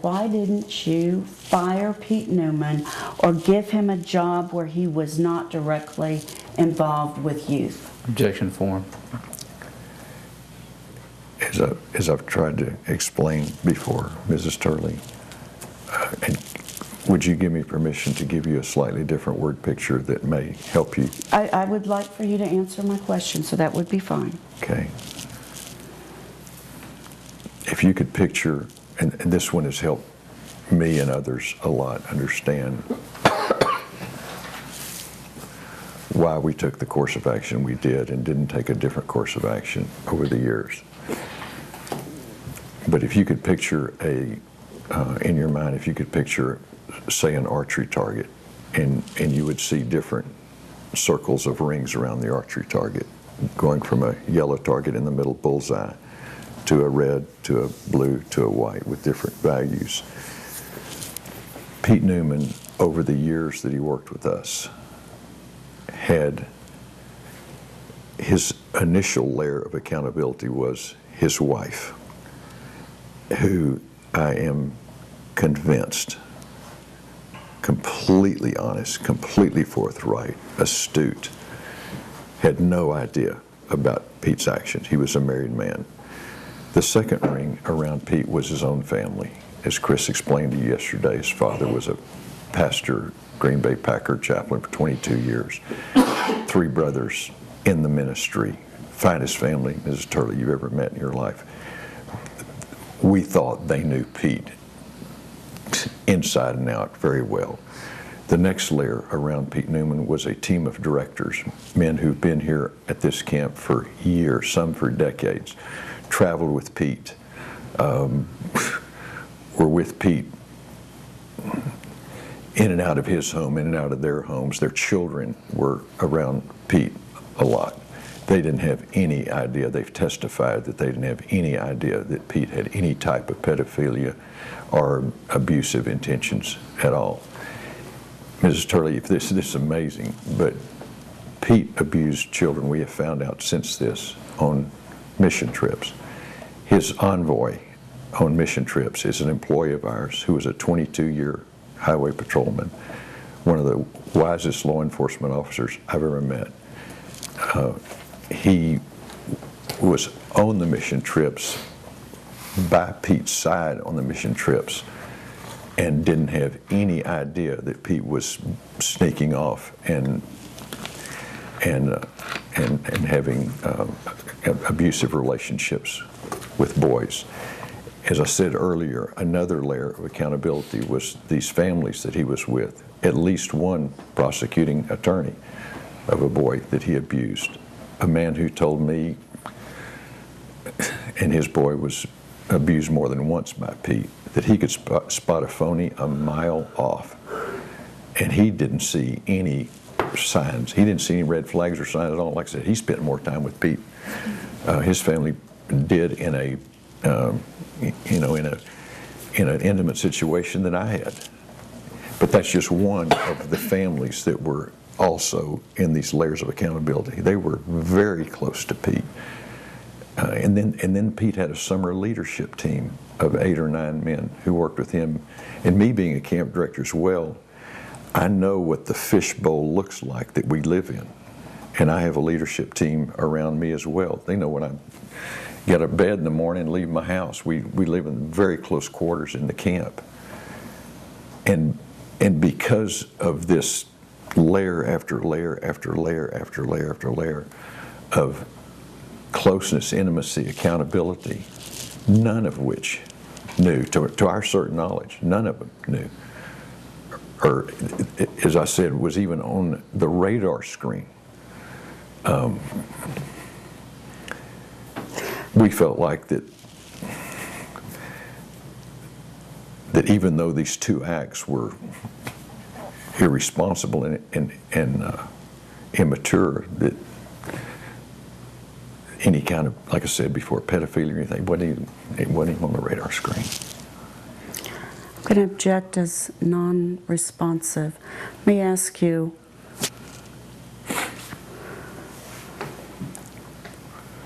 Why didn't you fire Pete Newman or give him a job where he was not directly involved with youth? Objection form. As I've tried to explain before, Mrs. Turley, and would you give me permission to give you a slightly different word picture that may help you? I would like for you to answer my question, so that would be fine. Okay. If you could picture, and this one has helped me and others a lot understand why we took the course of action we did and didn't take a different course of action over the years. But if you could picture in your mind, if you could picture, say, an archery target, and you would see different circles of rings around the archery target, going from a yellow target in the middle, bullseye, to a red, to a blue, to a white, with different values. Pete Newman, over the years that he worked with us, had his initial layer of accountability was his wife, who I am convinced, completely honest, completely forthright, astute, had no idea about Pete's actions. He was a married man. The second ring around Pete was his own family. As Chris explained to you yesterday, his father was a pastor, Green Bay Packer chaplain for 22 years. 3 brothers in the ministry. Finest family, Mrs. Turley, you've ever met in your life. We thought they knew Pete inside and out very well. The next layer around Pete Newman was a team of directors, men who've been here at this camp for years, some for decades, traveled with Pete, were with Pete in and out of his home, in and out of their homes. Their children were around Pete a lot. They didn't have any idea. They've testified that they didn't have any idea that Pete had any type of pedophilia or abusive intentions at all. Mrs. Turley, if this is amazing, but Pete abused children, we have found out since this, on mission trips. His envoy on mission trips is an employee of ours who was a 22-year highway patrolman, one of the wisest law enforcement officers I've ever met. He was on the mission trips, by Pete's side on the mission trips, and didn't have any idea that Pete was sneaking off and having abusive relationships with boys. As I said earlier, another layer of accountability was these families that he was with. At least one prosecuting attorney of a boy that he abused. A man who told me, and his boy was abused more than once by Pete, that he could spot a phony a mile off. And he didn't see any signs. He didn't see any red flags or signs at all. Like I said, he spent more time with Pete. His family did in an intimate situation than I had. But that's just one of the families that were also in these layers of accountability. They were very close to Pete. And then Pete had a summer leadership team of 8 or 9 men who worked with him. And me being a camp director as well, I know what the fishbowl looks like that we live in. And I have a leadership team around me as well. They know when I get out of bed in the morning and leave my house. We live in very close quarters in the camp. And because of this layer after layer after layer after layer after layer of closeness, intimacy, accountability, none of which knew, to our certain knowledge, none of them knew, or as I said, was even on the radar screen. We felt like that even though these 2 acts were irresponsible and immature, that any kind of, like I said before, pedophilia or anything, it wasn't even on the radar screen. I'm going to object as non-responsive. Let me ask you,